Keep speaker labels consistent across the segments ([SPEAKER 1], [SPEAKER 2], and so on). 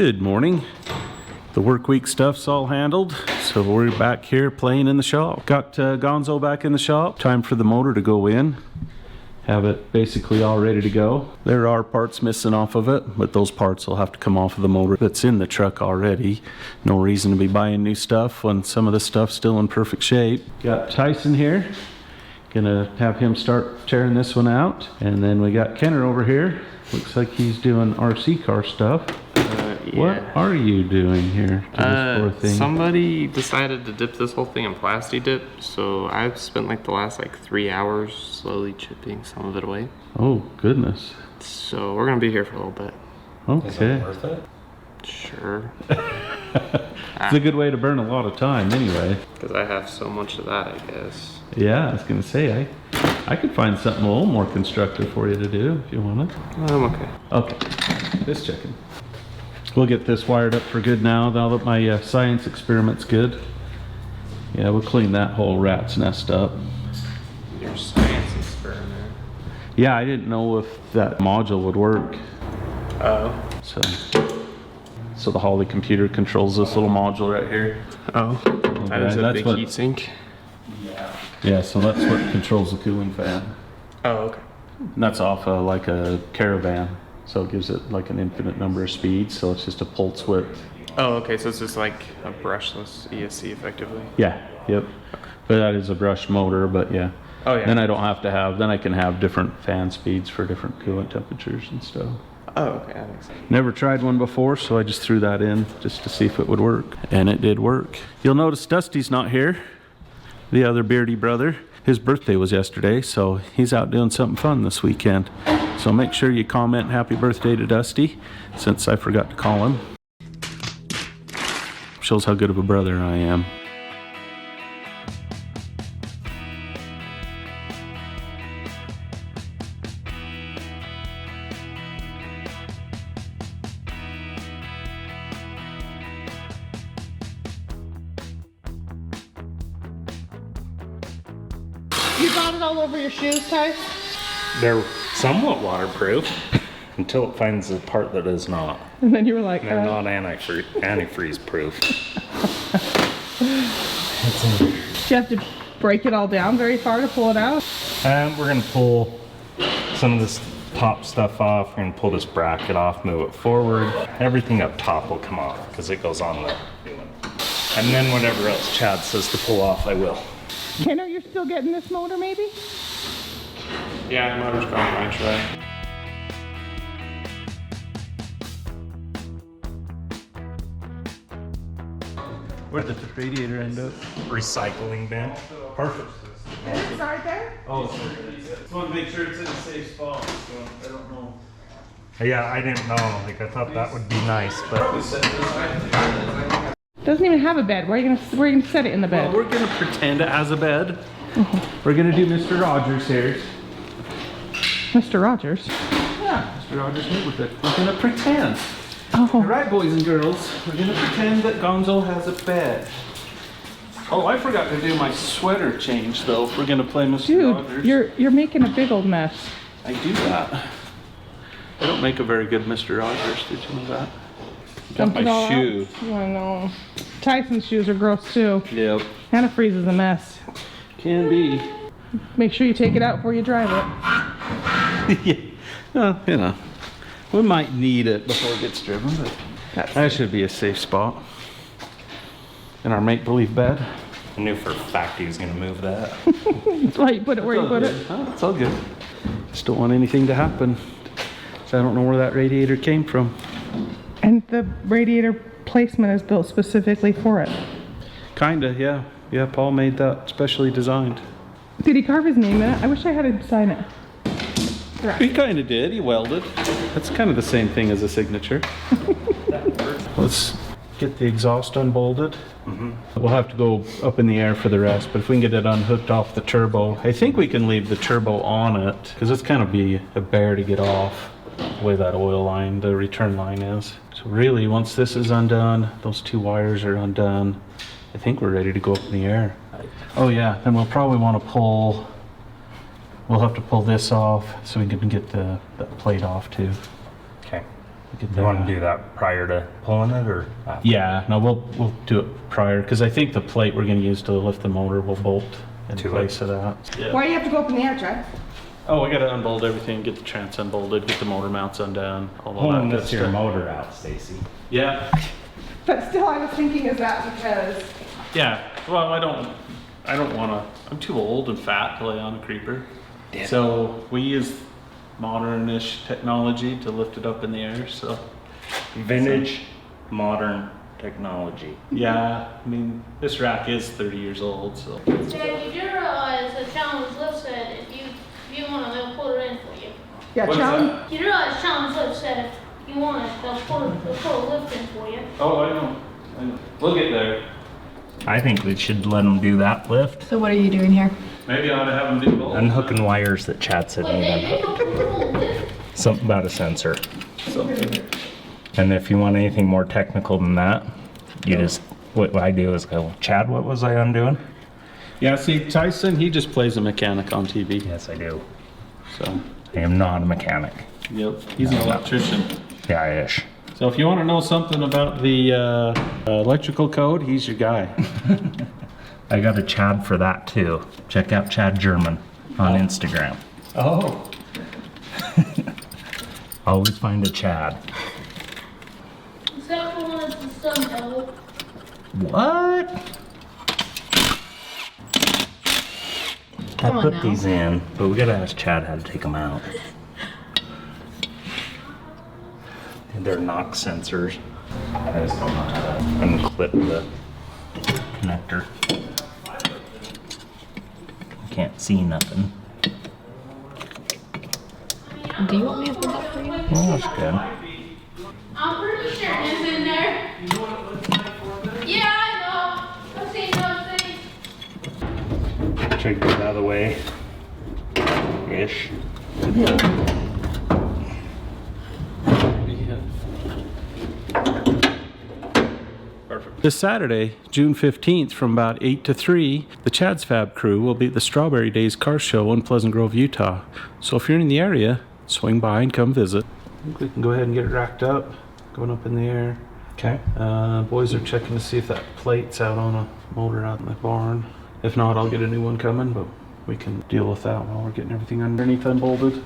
[SPEAKER 1] Good morning. The work week stuff's all handled, so we're back here playing in the shop. Got Gonzo back in the shop. Time for the motor to go in. Have it basically all ready to go. There are parts missing off of it, but those parts will have to come off of the motor that's in the truck already. No reason to be buying new stuff when some of the stuff's still in perfect shape. Got Tyson here. Gonna have him start tearing this one out. And then we got Kenner over here. Looks like he's doing RC car stuff.
[SPEAKER 2] Yeah.
[SPEAKER 1] What are you doing here to this poor thing?
[SPEAKER 2] Somebody decided to dip this whole thing in plasti dip, so I've spent like the last 3 hours slowly chipping some of it away.
[SPEAKER 1] Oh goodness.
[SPEAKER 2] So we're gonna be here for a little bit.
[SPEAKER 1] Okay.
[SPEAKER 3] Is it worth it?
[SPEAKER 2] Sure.
[SPEAKER 1] It's a good way to burn a lot of time anyway.
[SPEAKER 2] Because I have so much of that, I guess.
[SPEAKER 1] Yeah, I was gonna say, I could find something a little more constructive for you to do if you want it.
[SPEAKER 2] I'm okay.
[SPEAKER 1] Okay, just checking. We'll get this wired up for good now that my science experiment's good. Yeah, we'll clean that whole rat's nest up.
[SPEAKER 2] Your science experiment.
[SPEAKER 1] Yeah, I didn't know if that module would work.
[SPEAKER 2] Oh.
[SPEAKER 1] So the Holly computer controls this little module right here.
[SPEAKER 2] Oh. That is a big heatsink.
[SPEAKER 1] Yeah, so that's what controls the cooling fan.
[SPEAKER 2] Oh, okay.
[SPEAKER 1] And that's off like a Caravan. So it gives it like an infinite number of speeds, so it's just a pulse width.
[SPEAKER 2] Oh, okay, so it's just like a brushless ESC effectively.
[SPEAKER 1] Yeah, yep. But that is a brush motor, but yeah.
[SPEAKER 2] Oh yeah.
[SPEAKER 1] Then I don't have to have, then I can have different fan speeds for different coolant temperatures and stuff.
[SPEAKER 2] Oh, okay, that makes sense.
[SPEAKER 1] Never tried one before, so I just threw that in just to see if it would work. And it did work. You'll notice Dusty's not here, the other beardy brother. His birthday was yesterday, so he's out doing something fun this weekend. So make sure you comment happy birthday to Dusty, since I forgot to call him. Shows how good of a brother I am.
[SPEAKER 4] You got it all over your shoes, Ty?
[SPEAKER 3] They're somewhat waterproof until it finds the part that is not.
[SPEAKER 4] And then you were like,
[SPEAKER 3] They're not antifreeze proof.
[SPEAKER 4] Do you have to break it all down very far to pull it out?
[SPEAKER 3] We're gonna pull some of this top stuff off. We're gonna pull this bracket off, move it forward. Everything up top will come off because it goes on the new one. And then whatever else Chad says to pull off, I will.
[SPEAKER 4] Kenner, you're still getting this motor maybe?
[SPEAKER 2] Yeah, motor's going fine, should I?
[SPEAKER 1] Where'd the radiator end up?
[SPEAKER 3] Recycling bin. Perfect.
[SPEAKER 4] Is it right there?
[SPEAKER 1] Oh, just want to make sure it's in a safe spot, so I don't know.
[SPEAKER 3] Yeah, I didn't know. I thought that would be nice, but
[SPEAKER 4] Doesn't even have a bed. Where are you gonna set it in the bed?
[SPEAKER 1] Well, we're gonna pretend it has a bed. We're gonna do Mr. Rogers here.
[SPEAKER 4] Mr. Rogers.
[SPEAKER 1] Yeah, Mr. Rogers knew with it. We're gonna pretend.
[SPEAKER 4] Oh.
[SPEAKER 1] All right, boys and girls, we're gonna pretend that Gonzo has a bed. Oh, I forgot to do my sweater change though. If we're gonna play Mr. Rogers.
[SPEAKER 4] Dude, you're making a big old mess.
[SPEAKER 1] I do that. I don't make a very good Mr. Rogers. Did you know that? Got
[SPEAKER 4] Dump it all
[SPEAKER 1] my shoe.
[SPEAKER 4] out. I know. Tyson's shoes are gross too.
[SPEAKER 1] Yep.
[SPEAKER 4] Antifreeze is a mess.
[SPEAKER 1] Can be.
[SPEAKER 4] Make sure you take it out before you drive it.
[SPEAKER 1] Yeah. Well, you know, we might need it before it gets driven, but that should be a safe spot. In our make-believe bed.
[SPEAKER 3] I knew for a fact he was gonna move that.
[SPEAKER 4] That's why you put it where you put it.
[SPEAKER 1] Oh, it's all good. Just don't want anything to happen. So I don't know where that radiator came from.
[SPEAKER 4] And the radiator placement is built specifically for it.
[SPEAKER 1] Kinda, yeah. Yeah, Paul made that specially designed.
[SPEAKER 4] Did he carve his name in it? I wish I had him sign it.
[SPEAKER 1] He kinda did, he welded. That's kind of the same thing as a signature. Let's get the exhaust unbolted. We'll have to go up in the air for the rest, but if we can get it unhooked off the turbo, I think we can leave the turbo on it, because it's kind of be a bear to get off the way that oil line, the return line is. So really, once this is undone, those two wires are undone, I think we're ready to go up in the air. Oh yeah, then we'll probably want to pull, we'll have to pull this off so we can get the plate off too.
[SPEAKER 3] Okay. You want to do that prior to pulling it, or after?
[SPEAKER 1] Yeah, no, we'll do it prior, because I think the plate we're going to use to lift the motor will bolt in
[SPEAKER 3] To
[SPEAKER 1] place of that. Yeah.
[SPEAKER 4] Why do you have to go up in the air, Chad?
[SPEAKER 1] Oh, we got to unbolt everything, get the trans unbolted, get the motor mounts undone, all of
[SPEAKER 3] Pulling
[SPEAKER 1] that
[SPEAKER 3] this
[SPEAKER 1] good
[SPEAKER 3] your
[SPEAKER 1] stuff.
[SPEAKER 3] motor out, Stacy.
[SPEAKER 1] Yeah,
[SPEAKER 4] But still, I was thinking, is that because,
[SPEAKER 1] yeah. Well, I don't want to. I'm too old and fat to lay on a creeper.
[SPEAKER 3] Yeah.
[SPEAKER 1] So we use modern-ish technology to lift it up in the air. So
[SPEAKER 3] Vintage, modern technology.
[SPEAKER 1] yeah, I mean this rack is 30 years old. So
[SPEAKER 5] Dad, you do realize the challenge lift said if you want it, they'll pull it in for you.
[SPEAKER 4] yeah,
[SPEAKER 1] What's
[SPEAKER 4] challenge?
[SPEAKER 1] that?
[SPEAKER 5] You do realize challenge lift said if you want it, they'll pull a lift in for you.
[SPEAKER 1] Oh, I know. We'll get there.
[SPEAKER 3] I think we should let them do that lift.
[SPEAKER 6] So what are you doing here?
[SPEAKER 1] Maybe I ought to have them do both.
[SPEAKER 3] Unhooking wires that Chad said
[SPEAKER 5] Wait,
[SPEAKER 3] need
[SPEAKER 5] they
[SPEAKER 3] unhooked.
[SPEAKER 5] don't pull a lift.
[SPEAKER 3] Something about a sensor.
[SPEAKER 1] Something.
[SPEAKER 3] And if you want anything more technical than that, you just, what I do is go, Chad, what was I undoing?
[SPEAKER 1] Yeah, see, Tyson, he just plays a mechanic on TV.
[SPEAKER 3] Yes, I do.
[SPEAKER 1] So,
[SPEAKER 3] I am not a mechanic.
[SPEAKER 1] yep, he's an electrician.
[SPEAKER 3] Yeah, ish.
[SPEAKER 1] So if you want to know something about the electrical code, he's your guy.
[SPEAKER 3] I got a Chad for that too. Check out Chad German on Instagram.
[SPEAKER 1] Oh.
[SPEAKER 3] Always find a Chad.
[SPEAKER 5] Except for when it's the stun devil.
[SPEAKER 3] What? I
[SPEAKER 6] Come on
[SPEAKER 3] put
[SPEAKER 6] now.
[SPEAKER 3] these in, but we gotta ask Chad how to take them out. And they're knock sensors. I just don't know how to unclip the connector. Can't see nothing.
[SPEAKER 6] Do you want me to hold that for you?
[SPEAKER 3] Oh, that's good.
[SPEAKER 5] I'm pretty sure it's in there. Yeah, I know. I've seen those things.
[SPEAKER 3] Should I get out of the way? Ish.
[SPEAKER 1] Perfect. This Saturday, June 15th, from about 8 to 3, the chadsfab crew will be at the Strawberry Days car show in Pleasant Grove, Utah. So if you're in the area, swing by and come visit. I think we can go ahead and get it racked up, going up in the air.
[SPEAKER 3] Okay.
[SPEAKER 1] Boys are checking to see if that plate's out on a motor out in the barn. If not, I'll get a new one coming, but we can deal with that while we're getting everything underneath unbolted.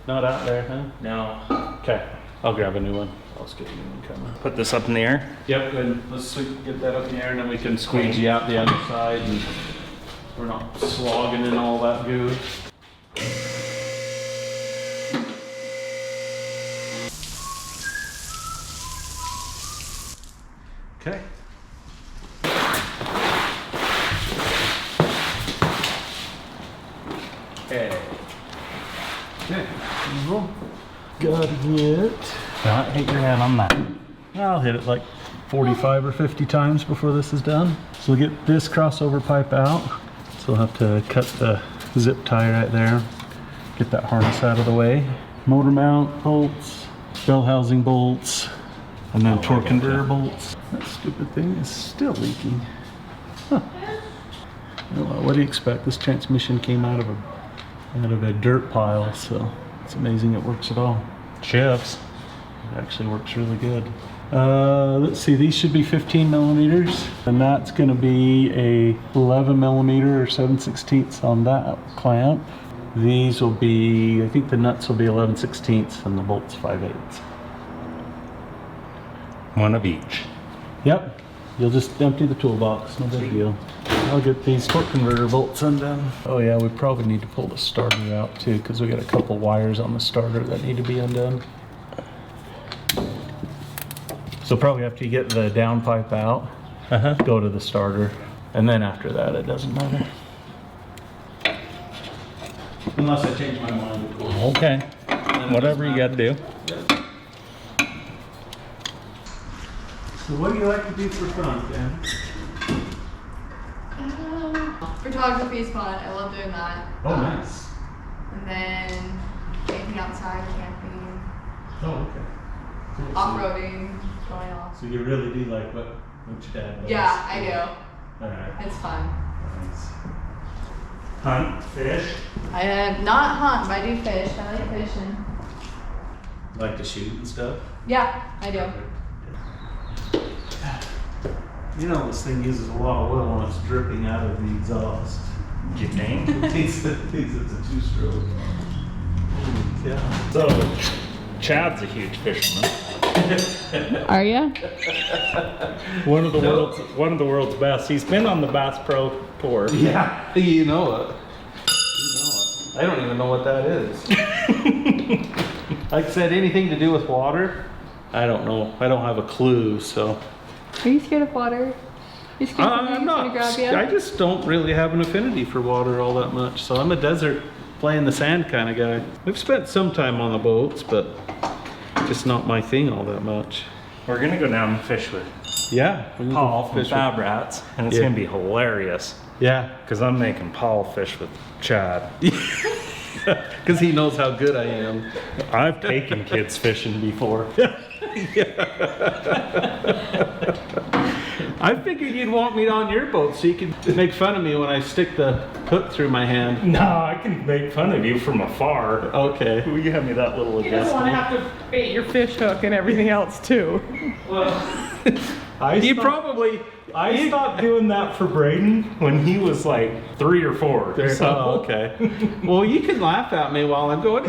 [SPEAKER 1] Not out there, huh?
[SPEAKER 3] Now,
[SPEAKER 1] Okay, I'll grab a new one. I'll just get a new one coming.
[SPEAKER 3] put this up in the air.
[SPEAKER 1] Yep, and let's get that up in the air and then we can squeegee out the other side and we're not slogging in all that goo. Okay.
[SPEAKER 3] Okay.
[SPEAKER 1] Okay. Got it.
[SPEAKER 3] Not hit your head on that.
[SPEAKER 1] I'll hit it like 45 or 50 times before this is done. So we'll get this crossover pipe out. So we'll have to cut the zip tie right there. Get that harness out of the way. Motor mount bolts, bell housing bolts, and then torque converter bolts. That stupid thing is still leaking. Huh. Oh, well, what do you expect? This transmission came out of a dirt pile, so it's amazing it works at all.
[SPEAKER 3] Shifts.
[SPEAKER 1] It actually works really good. Let's see, these should be 15 millimeters, and that's going to be a 11 millimeter or 7/16 on that clamp. These will be, I think the nuts will be 11/16 and the bolts 5/8.
[SPEAKER 3] One of each.
[SPEAKER 1] Yep, you'll just empty the toolbox, no big deal. I'll get these torque converter bolts undone. Oh yeah, we probably need to pull the starter out too, because we got a couple wires on the starter that need to be undone. So probably after you get the down pipe out, go to the starter, and then after that it doesn't matter. Unless I change my mind, of course.
[SPEAKER 3] Okay.
[SPEAKER 1] Then it
[SPEAKER 3] Whatever
[SPEAKER 1] doesn't
[SPEAKER 3] you got to do.
[SPEAKER 1] matter. So what do you like to do for fun, Dan?
[SPEAKER 6] Photography is fun. I love doing that.
[SPEAKER 1] Oh, nice.
[SPEAKER 6] And then anything outside, camping,
[SPEAKER 1] Oh, okay. Cool.
[SPEAKER 6] off-roading, going off.
[SPEAKER 1] So you really do like what your dad does?
[SPEAKER 6] Yeah, I do.
[SPEAKER 1] Alright,
[SPEAKER 6] It's fun.
[SPEAKER 1] nice.
[SPEAKER 3] Hunt, fish.
[SPEAKER 6] I not hunt, but I do fish. I like fishing.
[SPEAKER 1] Like to shoot and stuff?
[SPEAKER 6] Yeah, I do.
[SPEAKER 1] You know, this thing uses a lot of oil when it's dripping out of the exhaust.
[SPEAKER 3] You think?
[SPEAKER 1] It thinks it's a two-stroke. Yeah.
[SPEAKER 3] So, Chad's a huge fisherman.
[SPEAKER 5] Are ya?
[SPEAKER 3] One of the world's best. He's been on the Bass Pro Tour.
[SPEAKER 1] Yeah, you know it. I don't even know what that is. Like I said, anything to do with water, I don't know. I don't have a clue, so.
[SPEAKER 5] Are you scared of water? You scared
[SPEAKER 1] I'm
[SPEAKER 5] something's
[SPEAKER 1] not.
[SPEAKER 5] gonna grab you?
[SPEAKER 1] I just don't really have an affinity for water all that much. So I'm a desert, play in the sand kind of guy. I've spent some time on the boats, but just not my thing all that much.
[SPEAKER 3] We're gonna go down and fish with
[SPEAKER 1] Yeah. we can go
[SPEAKER 3] Paul from
[SPEAKER 1] fish with-
[SPEAKER 3] Fab Rats, and it's
[SPEAKER 1] Yeah.
[SPEAKER 3] gonna be hilarious.
[SPEAKER 1] Yeah,
[SPEAKER 3] Because I'm making Paul fish with Chad.
[SPEAKER 1] because he knows how good I am.
[SPEAKER 3] I've taken kids fishing before.
[SPEAKER 1] I figured you'd want me on your boat so you could make fun of me when I stick the hook through my hand.
[SPEAKER 3] No, I can make fun of you from afar.
[SPEAKER 1] Okay.
[SPEAKER 3] Will you have me that little
[SPEAKER 4] He doesn't want to
[SPEAKER 3] adjustment?
[SPEAKER 4] have to bait your fish hook and everything else too.
[SPEAKER 1] You probably.
[SPEAKER 3] I stopped doing that for Braden when he was like 3 or 4.
[SPEAKER 1] Oh, okay. Well, you can laugh at me while I'm going,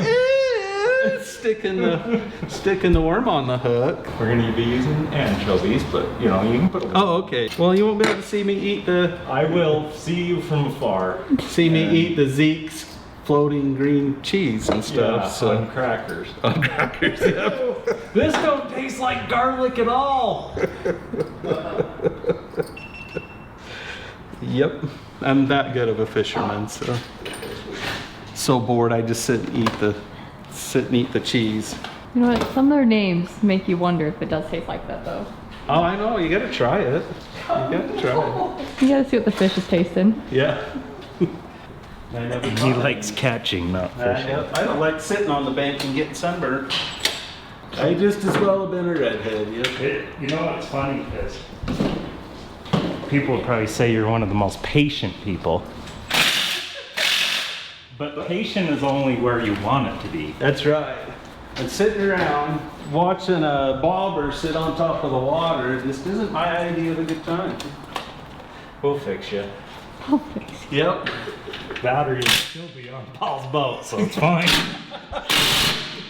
[SPEAKER 1] sticking the worm on the hook.
[SPEAKER 3] We're gonna be using anchovies, but you know, you can put.
[SPEAKER 1] Oh, okay. Well, you won't be able to see me eat the
[SPEAKER 3] I will see you from afar.
[SPEAKER 1] eat the Zeke's floating green cheese and stuff.
[SPEAKER 3] Yeah,
[SPEAKER 1] so
[SPEAKER 3] on crackers.
[SPEAKER 1] on crackers. Yep.
[SPEAKER 3] This don't taste like garlic at all.
[SPEAKER 1] Yep. I'm that good of a fisherman, so bored I just sit and eat the cheese.
[SPEAKER 5] You know what? Some of their names make you wonder if it does taste like that, though.
[SPEAKER 1] Oh, I know. You gotta try it.
[SPEAKER 5] You gotta see what the fish is tasting.
[SPEAKER 1] Yeah.
[SPEAKER 3] He likes catching, not fishing.
[SPEAKER 1] I don't like sitting on the bank and getting sunburned. I just as well have been a redhead. Yep.
[SPEAKER 3] You know what's funny is people would probably say you're one of the most patient people. But patient is only where you want it to be.
[SPEAKER 1] That's right. And sitting around watching a bobber sit on top of the water just isn't my idea of a good time.
[SPEAKER 3] We'll fix you.
[SPEAKER 1] Yep.
[SPEAKER 3] Battery will still be on Paul's boat, so it's fine.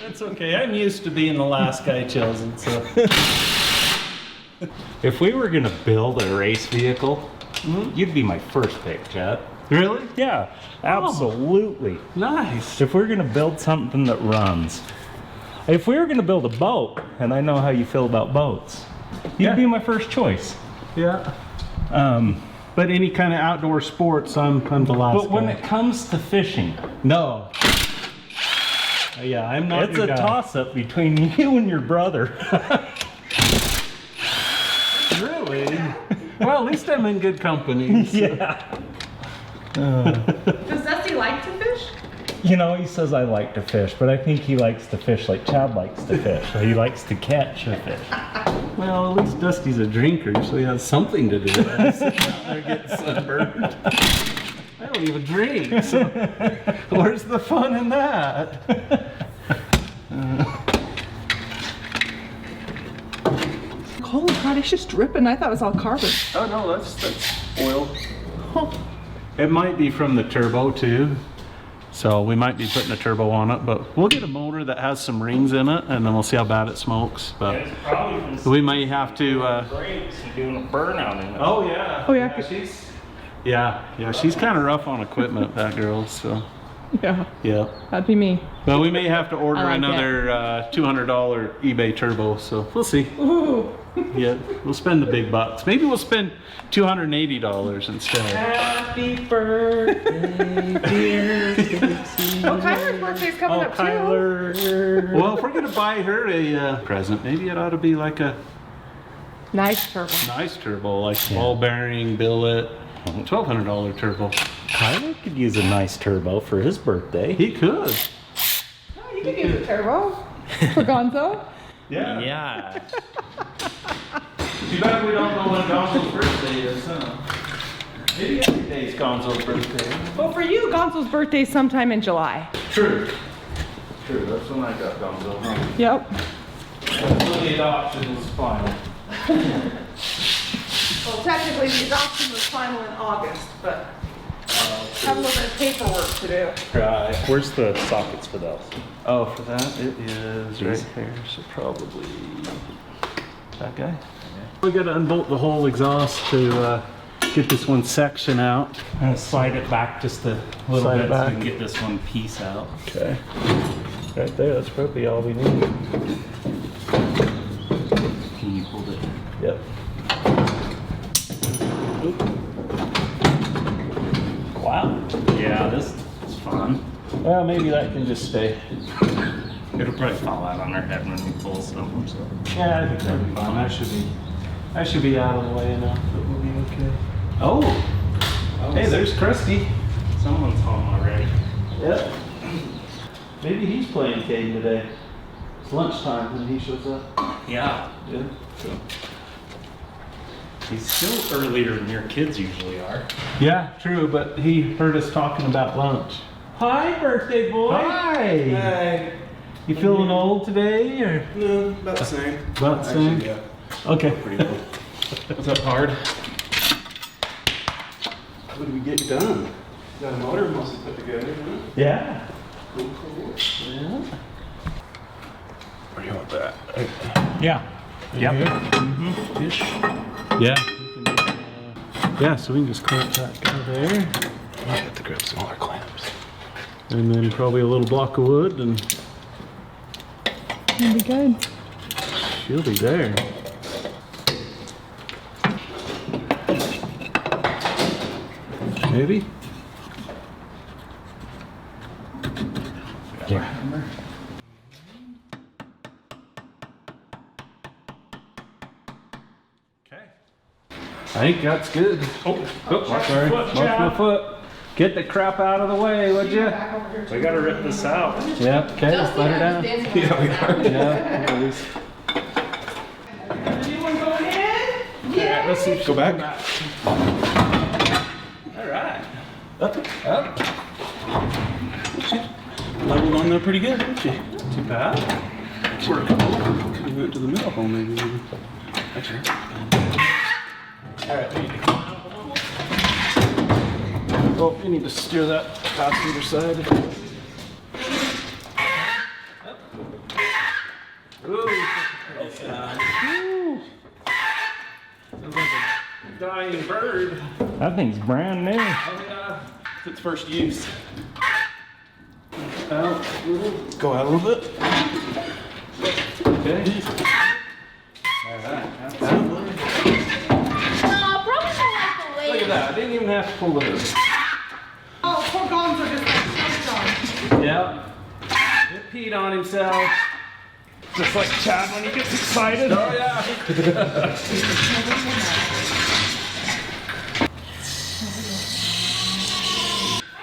[SPEAKER 1] That's okay. I'm used to being the last guy chosen, so.
[SPEAKER 3] If we were gonna build a race vehicle, you'd be my first pick, Chad.
[SPEAKER 1] Really?
[SPEAKER 3] Yeah, absolutely.
[SPEAKER 1] Nice.
[SPEAKER 3] If we're gonna build something that runs, if we were gonna build a boat, and I know how you feel about boats, you'd be my first choice.
[SPEAKER 1] Yeah. But any kind of outdoor sports, I'm the last
[SPEAKER 3] But when
[SPEAKER 1] guy.
[SPEAKER 3] it comes to fishing,
[SPEAKER 1] No. Yeah, I'm not
[SPEAKER 3] it's
[SPEAKER 1] your
[SPEAKER 3] a
[SPEAKER 1] guy.
[SPEAKER 3] toss-up between you and your brother.
[SPEAKER 1] Really? Well, at least I'm in good company.
[SPEAKER 3] Yeah.
[SPEAKER 4] Does Dusty like to fish?
[SPEAKER 3] You know, he says I like to fish, but I think he likes to fish like Chad likes to fish. So he likes to catch a fish.
[SPEAKER 1] Well, at least Dusty's a drinker, so he has something to do. I'm sitting out there getting sunburned. I don't even drink, so where's the fun in that?
[SPEAKER 4] Holy God, it's just dripping. I thought it was all carbon.
[SPEAKER 1] Oh no, that's oil. It might be from the turbo too. So we might be putting a turbo on it, but we'll get a motor that has some rings in it and then we'll see how bad it smokes. But
[SPEAKER 3] It's probably from
[SPEAKER 1] we may have to,
[SPEAKER 3] brakes and doing a burnout in it.
[SPEAKER 1] oh yeah.
[SPEAKER 4] Oh, yeah.
[SPEAKER 1] She's kind of rough on equipment, that girl, so
[SPEAKER 4] Yeah,
[SPEAKER 1] yeah.
[SPEAKER 4] that'd be me.
[SPEAKER 1] But we may have to order
[SPEAKER 5] I like
[SPEAKER 1] another $200 eBay turbo, so we'll see.
[SPEAKER 4] Ooh.
[SPEAKER 1] Yeah, we'll spend the big bucks. Maybe we'll spend $280 instead.
[SPEAKER 4] Happy birthday, dear Stacy. Well, Kyler's birthday's coming up too.
[SPEAKER 3] Kyler.
[SPEAKER 1] Well, if we're gonna buy her a present, maybe it ought to be like a
[SPEAKER 4] Nice turbo.
[SPEAKER 1] nice turbo, like ball bearing, billet, $1,200 turbo.
[SPEAKER 3] Kyler could use a nice turbo for his birthday.
[SPEAKER 1] He could.
[SPEAKER 4] Oh, you can use a turbo for Gonzo.
[SPEAKER 1] Yeah.
[SPEAKER 3] Yeah.
[SPEAKER 1] Too bad we don't know when Gonzo's birthday is, huh? Maybe every day's Gonzo's birthday.
[SPEAKER 4] Well, for you, Gonzo's birthday's sometime in July.
[SPEAKER 1] True. True, that's when I got Gonzo. Huh?
[SPEAKER 4] Yep.
[SPEAKER 1] So the adoption was final.
[SPEAKER 4] Well, technically the adoption was final in August, but have a little bit of paperwork to do.
[SPEAKER 1] Right.
[SPEAKER 3] Where's the sockets for those?
[SPEAKER 1] Oh, for that, it is right here, so probably that guy. We gotta unbolt the whole exhaust to get this one section out.
[SPEAKER 3] I'm gonna slide it back just a little
[SPEAKER 1] Slide it
[SPEAKER 3] bit so
[SPEAKER 1] back.
[SPEAKER 3] we can get this one piece out.
[SPEAKER 1] Okay. Right there, that's probably all we need.
[SPEAKER 3] Can you hold it?
[SPEAKER 1] Yep.
[SPEAKER 3] Wow. Yeah, this is fun.
[SPEAKER 1] Well, maybe that can just stay.
[SPEAKER 3] It'll probably fall out on our head when we pull some. So.
[SPEAKER 1] Yeah, I think that'll be fine. That should be out of the way enough. It will be okay. Oh! Hey, there's Krusty.
[SPEAKER 3] Someone's home already.
[SPEAKER 1] Yep. Maybe he's playing Caden today. It's lunchtime when he shows up.
[SPEAKER 3] Yeah.
[SPEAKER 1] Yeah. So.
[SPEAKER 3] He's still earlier than your kids usually are.
[SPEAKER 1] Yeah, true, but he heard us talking about lunch. Hi, birthday boy! Hi!
[SPEAKER 7] Hey.
[SPEAKER 1] You feeling old today, or?
[SPEAKER 7] No, about the same.
[SPEAKER 1] About the same?
[SPEAKER 7] Actually, yeah.
[SPEAKER 1] Okay.
[SPEAKER 7] Pretty cool. What's up, Hard? What did we get done? Got a motor mostly put together, huh?
[SPEAKER 1] Yeah.
[SPEAKER 7] Cool, cool.
[SPEAKER 1] Yeah.
[SPEAKER 7] Where do you want that?
[SPEAKER 3] Yeah. Yep.
[SPEAKER 1] Ish. Yeah. Yeah, so we can just clamp that guy there.
[SPEAKER 7] I have to grab smaller clamps.
[SPEAKER 1] And then probably a little block of wood and
[SPEAKER 4] It'll be good.
[SPEAKER 1] she'll be there. Maybe?
[SPEAKER 3] Yeah.
[SPEAKER 1] I think that's good.
[SPEAKER 3] Oh,
[SPEAKER 1] Sorry, watch my foot. Get the crap out of the way, would you?
[SPEAKER 3] we gotta rip this out.
[SPEAKER 1] Yeah, okay, let's let her down.
[SPEAKER 7] Yeah, we are.
[SPEAKER 1] Yeah, at least.
[SPEAKER 4] Anyone going in?
[SPEAKER 1] Yeah, let's see if
[SPEAKER 7] Go back.
[SPEAKER 1] Alright. Up.
[SPEAKER 7] Leveled on there pretty good, didn't she?
[SPEAKER 1] Too bad.
[SPEAKER 7] Work. Kind of went to the middle hole, maybe. Actually.
[SPEAKER 1] Alright, we need to climb. Oh, you need to steer that passenger side. Ooh. Sounds like a dying bird.
[SPEAKER 3] That thing's brand new.
[SPEAKER 1] Oh yeah.
[SPEAKER 7] It's its first use.
[SPEAKER 1] Out.
[SPEAKER 7] Go out a little bit.
[SPEAKER 1] Okay.
[SPEAKER 5] Probably not like the
[SPEAKER 1] Look
[SPEAKER 5] lady.
[SPEAKER 1] at that. I didn't even have to pull the hood.
[SPEAKER 4] Oh, poor Gonzo just got shoved on.
[SPEAKER 1] Yep. It peed on himself.
[SPEAKER 3] Just like Chad when he gets excited.
[SPEAKER 1] Oh yeah.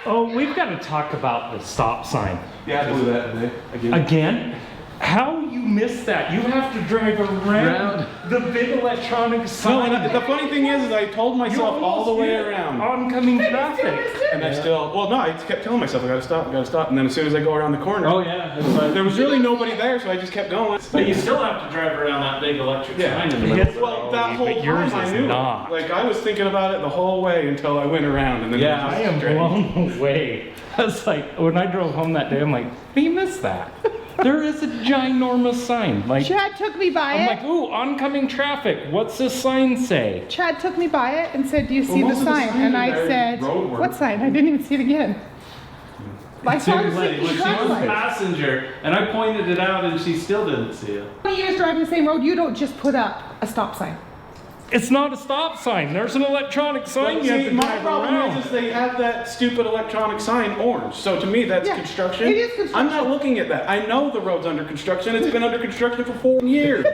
[SPEAKER 3] Oh, we've got to talk about the stop sign.
[SPEAKER 7] Yeah, I blew that today. Again.
[SPEAKER 3] Again? How you missed that? You have to drive around the big electronic
[SPEAKER 7] No,
[SPEAKER 3] sign.
[SPEAKER 7] and the funny thing is I told myself all the way around.
[SPEAKER 3] Oncoming traffic.
[SPEAKER 7] And I still, well, no, I kept telling myself I gotta stop. And then as soon as I go around the corner,
[SPEAKER 1] Oh yeah. It's like,
[SPEAKER 7] there was really nobody there, so I just kept going.
[SPEAKER 1] but you still have to drive around that big electric
[SPEAKER 7] Yeah.
[SPEAKER 1] sign in the middle.
[SPEAKER 7] Well, that whole
[SPEAKER 3] But yours
[SPEAKER 7] time I
[SPEAKER 3] is
[SPEAKER 7] knew it.
[SPEAKER 3] not.
[SPEAKER 7] Like I was thinking about it the whole way until I went around, and then
[SPEAKER 1] Yeah,
[SPEAKER 7] it was
[SPEAKER 3] I
[SPEAKER 7] just
[SPEAKER 3] am
[SPEAKER 7] straight.
[SPEAKER 3] blown away. I was like, when I drove home that day, I'm like, we missed that. There is a ginormous sign. Like,
[SPEAKER 4] Chad took me by
[SPEAKER 3] I'm
[SPEAKER 4] it.
[SPEAKER 3] like, ooh, oncoming traffic. What's this sign say?
[SPEAKER 4] Chad took me by it and said, do you see
[SPEAKER 7] most
[SPEAKER 4] the
[SPEAKER 7] of the
[SPEAKER 4] sign?
[SPEAKER 7] signs
[SPEAKER 4] And
[SPEAKER 7] are
[SPEAKER 4] I
[SPEAKER 7] there,
[SPEAKER 4] said,
[SPEAKER 7] road work.
[SPEAKER 4] what sign? I didn't even see it again. I saw the
[SPEAKER 1] Seriously, when she
[SPEAKER 4] traffic
[SPEAKER 1] was a
[SPEAKER 4] lights.
[SPEAKER 1] passenger, and I pointed it out, and she still didn't see it.
[SPEAKER 4] 20 years driving the same road, you don't just put up a stop sign.
[SPEAKER 3] It's not a stop sign. There's an electronic sign you have
[SPEAKER 7] See,
[SPEAKER 3] to
[SPEAKER 7] my
[SPEAKER 3] drive
[SPEAKER 7] problem
[SPEAKER 3] around.
[SPEAKER 7] is they have that stupid electronic sign orange. So to me, that's
[SPEAKER 4] Yeah,
[SPEAKER 7] construction.
[SPEAKER 4] it is construction.
[SPEAKER 7] I'm not looking at that. I know the road's under construction. It's been under construction for 4 years.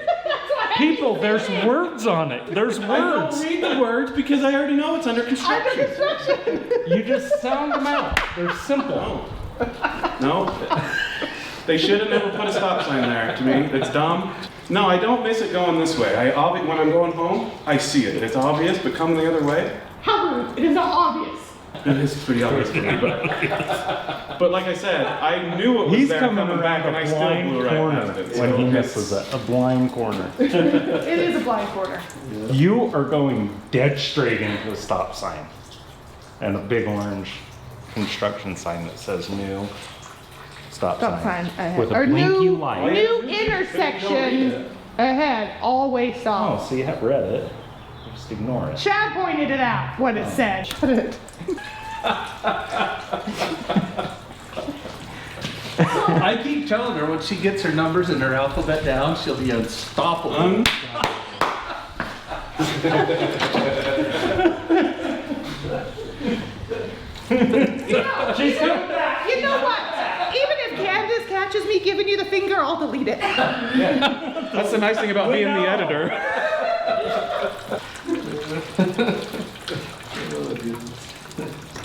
[SPEAKER 3] People, there's words on it. There's
[SPEAKER 7] I don't
[SPEAKER 3] words.
[SPEAKER 7] read the words because I already know it's under
[SPEAKER 4] Under
[SPEAKER 7] construction.
[SPEAKER 4] construction.
[SPEAKER 3] You just sound them out. They're simple.
[SPEAKER 7] No. They should have never put a stop sign there, to me. It's dumb. No, I don't miss it going this way. When I'm going home, I see it. It's obvious, but come the other way.
[SPEAKER 4] How rude. It is not obvious.
[SPEAKER 7] It is pretty obvious to me, but like I said, I knew it was
[SPEAKER 3] He's
[SPEAKER 7] there
[SPEAKER 3] coming
[SPEAKER 7] back, and I still blew right
[SPEAKER 3] corner
[SPEAKER 7] past it.
[SPEAKER 3] when
[SPEAKER 7] so
[SPEAKER 3] he
[SPEAKER 7] it's-
[SPEAKER 3] misses it. A blind corner.
[SPEAKER 4] It is a blind corner.
[SPEAKER 3] You are going dead straight into the stop sign and a big orange construction sign that says new stop
[SPEAKER 4] Stop
[SPEAKER 3] sign
[SPEAKER 4] sign ahead.
[SPEAKER 3] with a
[SPEAKER 4] Or
[SPEAKER 3] blinky
[SPEAKER 4] new,
[SPEAKER 3] light.
[SPEAKER 4] new intersection ahead, all-way
[SPEAKER 3] Oh,
[SPEAKER 4] stop.
[SPEAKER 3] so you have read it. Just ignore it.
[SPEAKER 4] Chad pointed it out, what it said. Shut it.
[SPEAKER 1] I keep telling her when she gets her numbers and her alphabet down, she'll be unstoppable.
[SPEAKER 3] She's coming back.
[SPEAKER 4] You know what? Even if Candace catches me giving you the finger, I'll delete it.
[SPEAKER 7] That's the nice thing about being the editor.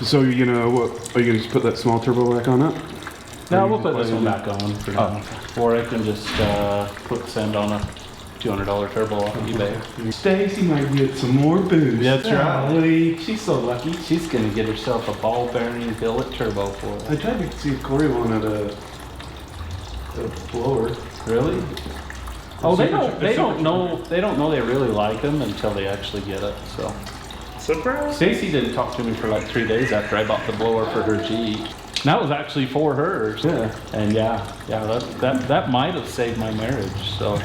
[SPEAKER 7] So you're gonna what? Are you gonna just put that small turbo back on it?
[SPEAKER 1] No, we'll put this one back on for now. Or I can just send on a $200 turbo off of eBay.
[SPEAKER 7] Stacy might get some more booze.
[SPEAKER 1] That's right. She's so lucky. She's gonna get herself a ball bearing billet turbo for
[SPEAKER 7] I
[SPEAKER 1] it.
[SPEAKER 7] tried to see if Corey wanted a blower.
[SPEAKER 1] Really? Oh, they
[SPEAKER 7] Supercharger.
[SPEAKER 1] don't know. They don't know they really like them until they actually get it. So
[SPEAKER 3] Surprise.
[SPEAKER 1] Stacy didn't talk to me for like 3 days after I bought the blower for her Jeep. And that was actually for hers.
[SPEAKER 7] Yeah.
[SPEAKER 1] And yeah, that might have saved my marriage. So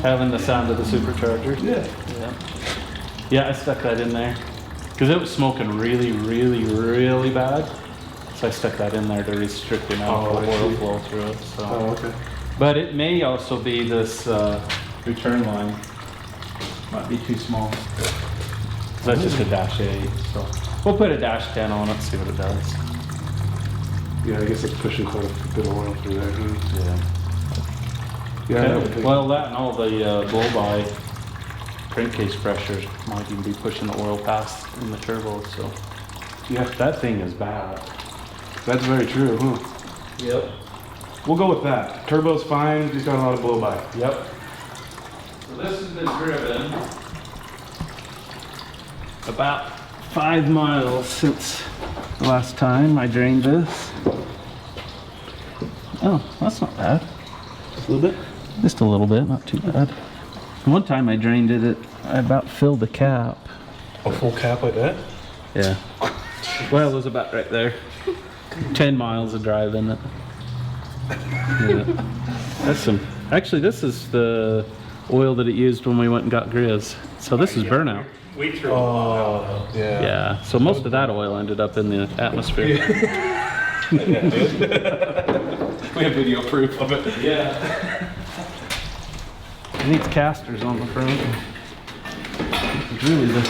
[SPEAKER 1] having the sound of the supercharger.
[SPEAKER 7] Yeah.
[SPEAKER 1] Yeah, I stuck that in there because it was smoking really, really, really bad. So I stuck that in there to restrict the amount
[SPEAKER 7] Oh,
[SPEAKER 1] of
[SPEAKER 7] I
[SPEAKER 1] oil
[SPEAKER 7] see.
[SPEAKER 1] flow through it. So.
[SPEAKER 7] Oh, okay.
[SPEAKER 1] But it may also be this return line. Might be too small. 'Cause that's just a dash 8. So we'll put a dash 10 on it, see what it does.
[SPEAKER 7] Yeah, I guess it's pushing quite a bit of oil through there. Huh?
[SPEAKER 1] Yeah.
[SPEAKER 7] Yeah. that would take-
[SPEAKER 1] Well, that and all the blow-by crankcase pressures might even be pushing the oil past in the turbo. So yeah, that thing is bad.
[SPEAKER 7] That's very true, huh?
[SPEAKER 1] Yep.
[SPEAKER 7] We'll go with that. Turbo's fine, just got a lot of blow by.
[SPEAKER 1] Yep. So this has been driven about 5 miles since the last time I drained this. Oh, that's not bad.
[SPEAKER 7] Just a little bit?
[SPEAKER 1] Just a little bit, not too bad. One time I drained it, I about filled the cap.
[SPEAKER 3] A full cap like that?
[SPEAKER 1] Yeah. Well, it was about right there. 10 miles of drive in it. Yeah. That's some. Actually, this is the oil that it used when we went and got Griz. So this is burnout.
[SPEAKER 3] We threw
[SPEAKER 7] Oh, yeah.
[SPEAKER 1] Yeah. So most of that oil ended up in the atmosphere.
[SPEAKER 7] We have video proof of it.
[SPEAKER 1] Yeah. It needs casters on the front. It's really the. I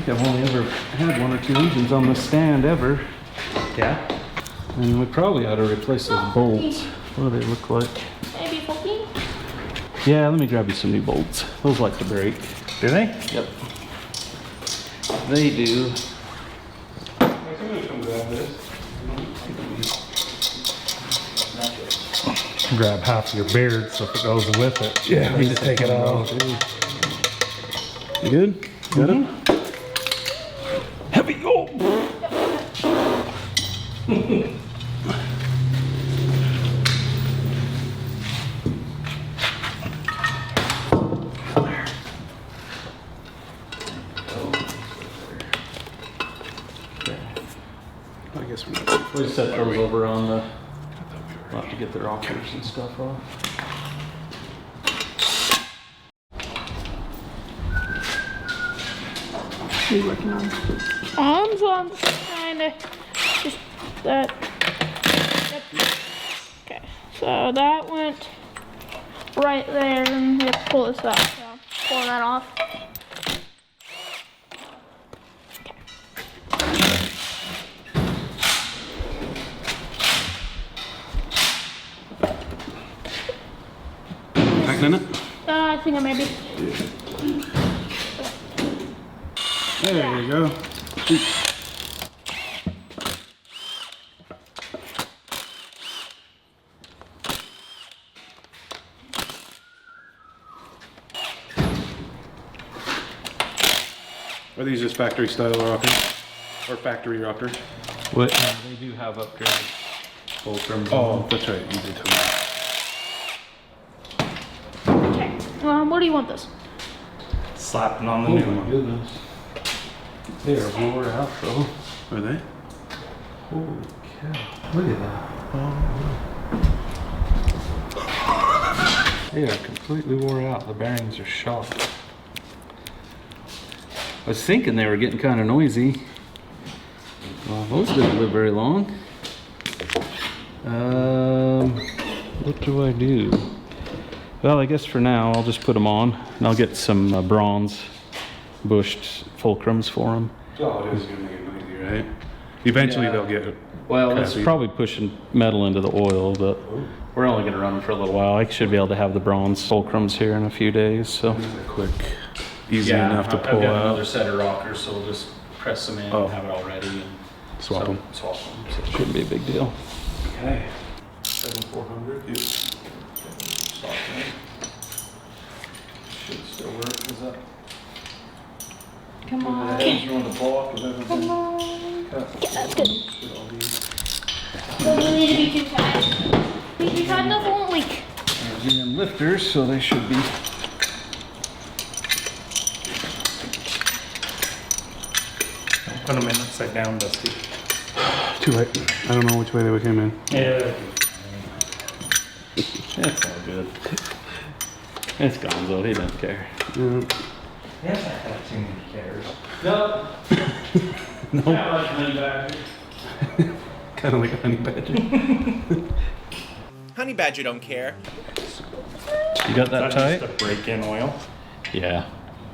[SPEAKER 1] think I've only ever had 1 or 2 engines on the stand ever.
[SPEAKER 3] Yeah?
[SPEAKER 1] And we probably ought to replace those bolts. What do they look like?
[SPEAKER 5] Maybe 14?
[SPEAKER 1] Yeah, let me grab you some new bolts. Those like to break.
[SPEAKER 3] Do they?
[SPEAKER 1] Yep. They do.
[SPEAKER 3] Grab half your beard so if it goes with it.
[SPEAKER 7] Yeah,
[SPEAKER 3] you just take it off.
[SPEAKER 7] You good? Got it?
[SPEAKER 1] Heavy go!
[SPEAKER 7] I guess we're not.
[SPEAKER 1] We set those over on the. We'll have to get the rockers and stuff off.
[SPEAKER 5] So I'm just trying to just that. Yep. Okay, so that went right there, and we have to pull this out. So pull that off.
[SPEAKER 7] Back in it?
[SPEAKER 5] I think I maybe.
[SPEAKER 7] There you go. Are these just factory style rockers? Or factory rockers?
[SPEAKER 1] What, they do have upgraded fulcrums.
[SPEAKER 7] Oh, that's right, you did tell me.
[SPEAKER 5] Okay. What do you want this?
[SPEAKER 3] Slapping on the
[SPEAKER 1] Oh
[SPEAKER 3] new
[SPEAKER 1] my
[SPEAKER 3] one.
[SPEAKER 1] goodness. They are wore out though.
[SPEAKER 7] Are they?
[SPEAKER 1] Holy cow. Look at that. They are completely wore out. The bearings are shot. I was thinking they were getting kind of noisy. Well, those didn't live very long. What do I do? Well, I guess for now I'll just put them on and I'll get some bronze bushed fulcrums for them.
[SPEAKER 7] Oh, it is gonna make it noisy, right? Eventually
[SPEAKER 1] Yeah.
[SPEAKER 7] they'll get.
[SPEAKER 1] Well, it's
[SPEAKER 7] crappy.
[SPEAKER 1] probably pushing metal into the oil, but we're only going to run them for a little while. I should be able to have the bronze fulcrums here in a few days. So
[SPEAKER 7] Quick, easy enough to
[SPEAKER 1] I've
[SPEAKER 7] pull
[SPEAKER 1] got
[SPEAKER 7] out.
[SPEAKER 1] another set of rockers, so we'll just press them in
[SPEAKER 7] Oh.
[SPEAKER 1] and have it all ready and
[SPEAKER 7] Swap them.
[SPEAKER 1] Swap them. So it shouldn't be a big deal.
[SPEAKER 7] Okay.
[SPEAKER 1] 7400.
[SPEAKER 7] Yep.
[SPEAKER 1] Stop there. Should still work. Is that?
[SPEAKER 5] Come on.
[SPEAKER 1] You want the block? Is that
[SPEAKER 5] Come on.
[SPEAKER 1] cut?
[SPEAKER 5] Yeah, that's good.
[SPEAKER 1] Should all be.
[SPEAKER 5] Doesn't need to be too tight. Need to be tight enough, it won't leak.
[SPEAKER 1] There's GM lifters, so they should be.
[SPEAKER 3] Put them in upside down, Dusty.
[SPEAKER 7] Too late. I don't know which way they came in.
[SPEAKER 3] Yeah.
[SPEAKER 1] It's all good. It's Gonzo. He doesn't care.
[SPEAKER 3] Yeah, that too many cares.
[SPEAKER 1] No. No. I like honey badger.
[SPEAKER 7] Kind of like a honey badger.
[SPEAKER 8] Honey Badger don't care.
[SPEAKER 1] You got that
[SPEAKER 3] That's
[SPEAKER 1] tight?
[SPEAKER 3] just a break-in oil.
[SPEAKER 1] Yeah.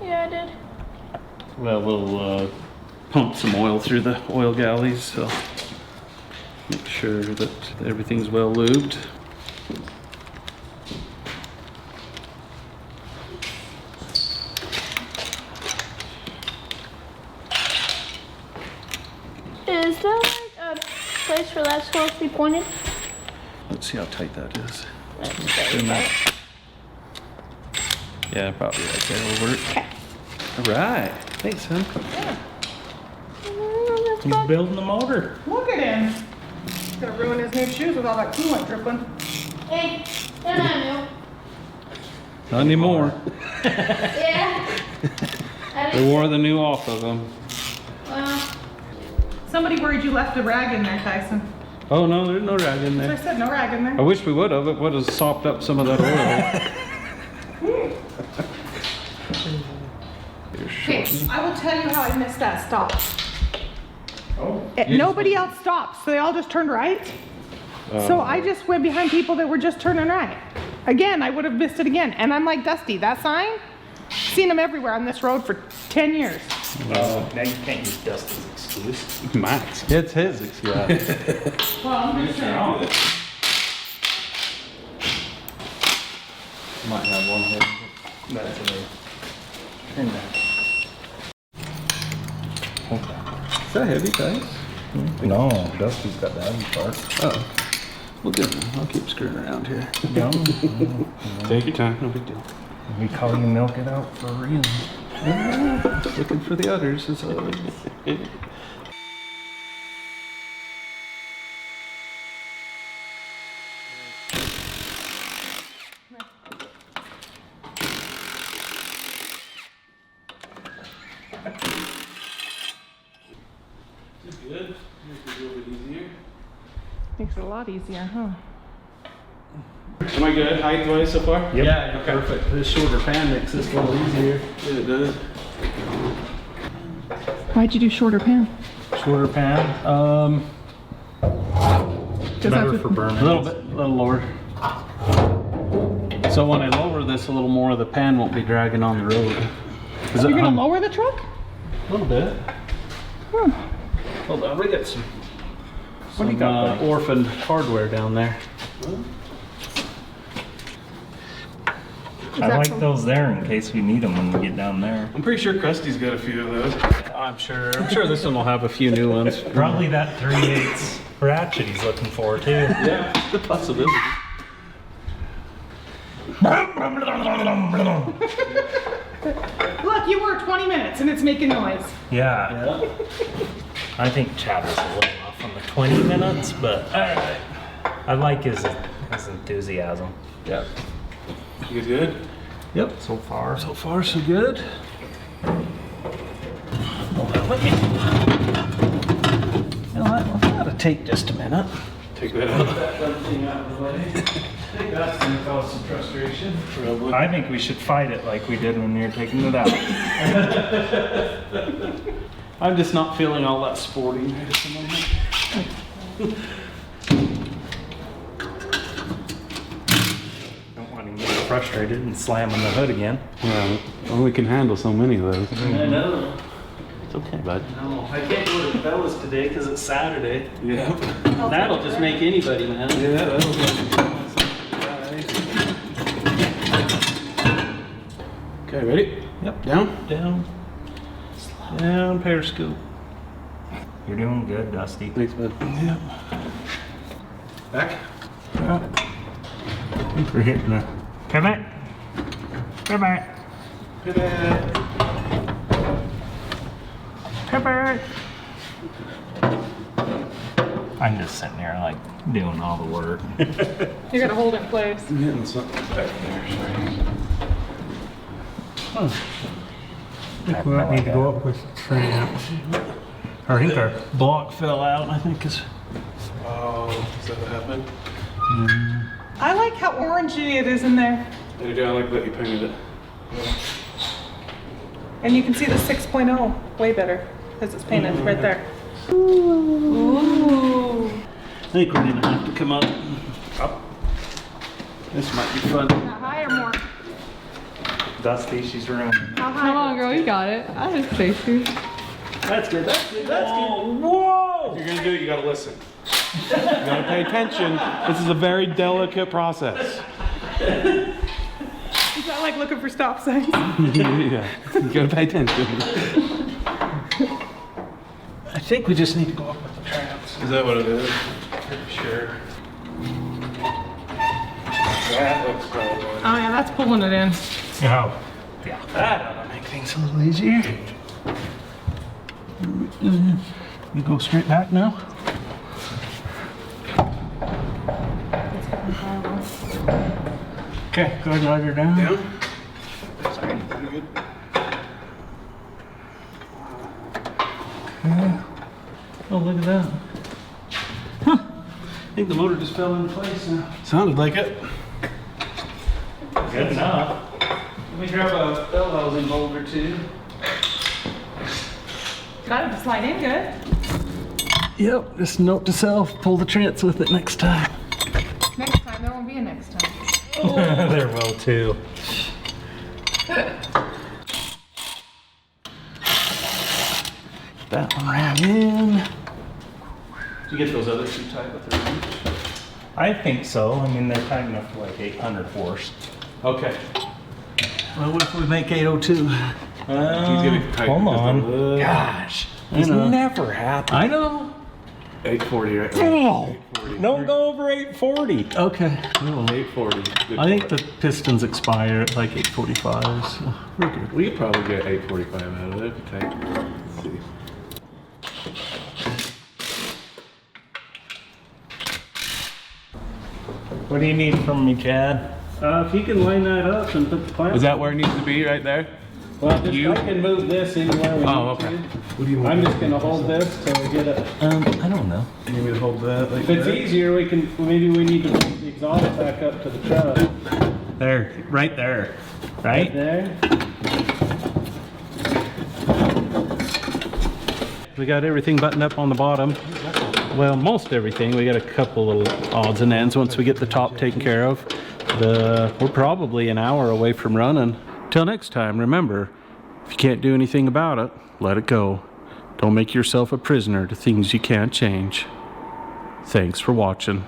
[SPEAKER 5] Yeah, I did.
[SPEAKER 1] Well, we'll pump some oil through the oil galleys, so make sure that everything's well lubed.
[SPEAKER 5] Is there like a place where that's supposed to be pointed?
[SPEAKER 1] Let's see how tight that is.
[SPEAKER 5] That's very tight.
[SPEAKER 1] Yeah, probably right there will work.
[SPEAKER 5] Okay.
[SPEAKER 1] All right. Thanks, son.
[SPEAKER 5] That's
[SPEAKER 3] He's
[SPEAKER 5] fine.
[SPEAKER 3] building the motor.
[SPEAKER 4] Look at him. He's gonna ruin his new shoes with all that coolant dripping.
[SPEAKER 5] Hey, they're not
[SPEAKER 1] Not anymore.
[SPEAKER 5] new. Yeah. I
[SPEAKER 1] They
[SPEAKER 5] didn't,
[SPEAKER 1] wore the new off of them.
[SPEAKER 5] well,
[SPEAKER 4] Somebody worried you left a rag in there, Tyson.
[SPEAKER 1] Oh, no, there's no rag in
[SPEAKER 4] So I
[SPEAKER 1] there.
[SPEAKER 4] said no rag in
[SPEAKER 1] I
[SPEAKER 4] there.
[SPEAKER 1] wish we would have. It would have sopped up some of that oil. You're
[SPEAKER 4] Okay,
[SPEAKER 1] short.
[SPEAKER 4] I will tell you how I missed that stop.
[SPEAKER 3] Oh.
[SPEAKER 4] Nobody else stopped, so they all just turned right. So I just went behind people that were just turning right. Again, I would have missed it again. And I'm like, Dusty, that sign? Seen them everywhere on this road for 10 years.
[SPEAKER 3] Now you can't use Dusty's excuse.
[SPEAKER 7] Max.
[SPEAKER 1] It's his. Yeah.
[SPEAKER 4] Well, I'm just saying.
[SPEAKER 1] Might have one here.
[SPEAKER 3] That's it.
[SPEAKER 1] Turn that. Is that heavy, guys?
[SPEAKER 3] No, Dusty's got the heavy part.
[SPEAKER 1] Oh. Well, good. I'll keep screwing around here.
[SPEAKER 3] No.
[SPEAKER 7] Take your time, no big deal.
[SPEAKER 3] We call you milk it out for a reason.
[SPEAKER 1] Looking for the others is always. Good. Makes it a little bit easier.
[SPEAKER 4] Makes it a lot easier, huh?
[SPEAKER 7] Am I good height-wise so far?
[SPEAKER 3] Yep.
[SPEAKER 1] Yeah, you're perfect. This shorter pan makes this a little easier.
[SPEAKER 7] Yeah, it does.
[SPEAKER 4] Why'd you do shorter pan?
[SPEAKER 1] Shorter pan.
[SPEAKER 3] Better for burning.
[SPEAKER 1] A little lower. So when I lower this a little more, the pan won't be dragging on the road. Is it
[SPEAKER 4] You're gonna
[SPEAKER 1] hung-
[SPEAKER 4] lower the truck?
[SPEAKER 1] A little bit. Hold on, we got some.
[SPEAKER 3] What do you got, buddy?
[SPEAKER 1] Orphaned hardware down there.
[SPEAKER 3] I
[SPEAKER 4] that
[SPEAKER 3] like
[SPEAKER 4] from-
[SPEAKER 3] those there in case we need them when we get down there.
[SPEAKER 7] I'm pretty sure Krusty's got a few of those.
[SPEAKER 1] I'm sure this one will have a few new ones.
[SPEAKER 3] Probably that 3/8 ratchet he's looking for too.
[SPEAKER 1] Yeah, the possibility.
[SPEAKER 4] Look, look, you were 20 minutes and it's making noise.
[SPEAKER 3] Yeah. I think Chad was a little off on the 20 minutes, but I like his enthusiasm.
[SPEAKER 1] Yeah. You guys good? Yep.
[SPEAKER 3] So far.
[SPEAKER 1] So far, so good. You know what? That'll take just a minute.
[SPEAKER 7] Take that out.
[SPEAKER 1] That dumb thing out of the way. I think that's gonna cause some frustration.
[SPEAKER 7] Probably.
[SPEAKER 3] I think we should fight it like we did when we were taking it out.
[SPEAKER 1] I'm just not feeling all that sporty right at the moment.
[SPEAKER 3] Don't want to get frustrated and slam on the hood again.
[SPEAKER 7] Yeah, only can handle so many of those.
[SPEAKER 1] I know.
[SPEAKER 7] It's okay, bud.
[SPEAKER 1] No, I can't go to the fellas today because it's Saturday.
[SPEAKER 7] Yeah.
[SPEAKER 1] That'll just make anybody mad.
[SPEAKER 7] Yeah, that'll be. Okay, ready?
[SPEAKER 1] Yep.
[SPEAKER 7] Down?
[SPEAKER 1] Down. Down, periscope.
[SPEAKER 3] You're doing good, Dusty.
[SPEAKER 7] Thanks, bud.
[SPEAKER 1] Yep.
[SPEAKER 7] Back?
[SPEAKER 3] I think we're hitting the pivot. Pivot.
[SPEAKER 7] Pivot.
[SPEAKER 3] Pivot. I'm just sitting there like doing all the work.
[SPEAKER 4] You gotta hold it in place.
[SPEAKER 7] I'm hitting something back there, sorry.
[SPEAKER 3] I might need to go up with tramps. I think our
[SPEAKER 1] Block fell out, I think is.
[SPEAKER 7] Oh, is that what happened?
[SPEAKER 4] I like how orangey it is in there.
[SPEAKER 7] I like that you painted it.
[SPEAKER 4] And you can see the 6.0 way better because it's painted right there. Ooh.
[SPEAKER 1] I think we're gonna have to come up. This might be fun.
[SPEAKER 4] How high or more?
[SPEAKER 3] Dusty, she's ruining it.
[SPEAKER 4] How high?
[SPEAKER 6] Come on, girl, you got it. I just faced you.
[SPEAKER 1] That's good. That's good. That's good.
[SPEAKER 7] Whoa! If you're gonna do it, you gotta listen. You gotta pay attention. This is a very delicate process.
[SPEAKER 4] Is that like looking for stop signs?
[SPEAKER 7] Yeah, you gotta pay attention.
[SPEAKER 1] I think we just need to go up with the tramps.
[SPEAKER 7] Is that what it is?
[SPEAKER 1] Pretty sure.
[SPEAKER 7] That looks probably.
[SPEAKER 4] Oh yeah, that's pulling it in.
[SPEAKER 3] Oh, yeah.
[SPEAKER 1] That ought to make things a little easier. You go straight back now? Okay, go ahead and let her down.
[SPEAKER 7] Down? Sorry, pretty good.
[SPEAKER 1] Oh, look at that. Huh. I think the motor just fell into place now.
[SPEAKER 7] Sounded like it.
[SPEAKER 3] Good enough.
[SPEAKER 1] Let me grab a bell housing bolt or two.
[SPEAKER 4] Got it to slide in good.
[SPEAKER 1] Yep, just note to self, pull the trance with it next time.
[SPEAKER 6] Next time, there won't be a next time.
[SPEAKER 3] There will too.
[SPEAKER 1] That one ran in. Did you get those other two tight with the wrench?
[SPEAKER 3] I think so. I mean, they're tight enough for like 800 force.
[SPEAKER 1] Okay. Well, what if we make 802?
[SPEAKER 7] getting tight
[SPEAKER 3] Hold
[SPEAKER 7] just a
[SPEAKER 3] on.
[SPEAKER 7] little.
[SPEAKER 3] Gosh,
[SPEAKER 1] I
[SPEAKER 3] he's
[SPEAKER 1] know.
[SPEAKER 3] never happy.
[SPEAKER 1] I know.
[SPEAKER 7] 840 right now.
[SPEAKER 3] Oh,
[SPEAKER 7] 840.
[SPEAKER 3] don't go over 840.
[SPEAKER 1] Okay.
[SPEAKER 7] 840. Good
[SPEAKER 1] I think
[SPEAKER 7] for
[SPEAKER 1] the pistons expire at like 845, so we're good.
[SPEAKER 7] it. We could probably get 845 out of it if you take. Let's see.
[SPEAKER 3] What do you need from me, Chad?
[SPEAKER 1] If you can line that up and put the clamp.
[SPEAKER 7] Is that where it needs to be, right there?
[SPEAKER 1] Well, just, I can move this anywhere we
[SPEAKER 7] Oh,
[SPEAKER 1] need
[SPEAKER 7] okay.
[SPEAKER 1] to.
[SPEAKER 7] What do you want?
[SPEAKER 1] I'm just gonna hold this till we get it.
[SPEAKER 3] I don't know.
[SPEAKER 7] You need me to hold that like
[SPEAKER 1] If it's
[SPEAKER 7] that?
[SPEAKER 1] easier, we can, maybe we need to put the exhaust back up to the truck.
[SPEAKER 3] There, right there.
[SPEAKER 1] Right
[SPEAKER 3] Right?
[SPEAKER 1] there. We got everything buttoned up on the bottom. Well, most everything. We got a couple little odds and ends once we get the top taken care of. We're probably an hour away from running. Till next time, remember, if you can't do anything about it, let it go. Don't make yourself a prisoner to things you can't change. Thanks for watching.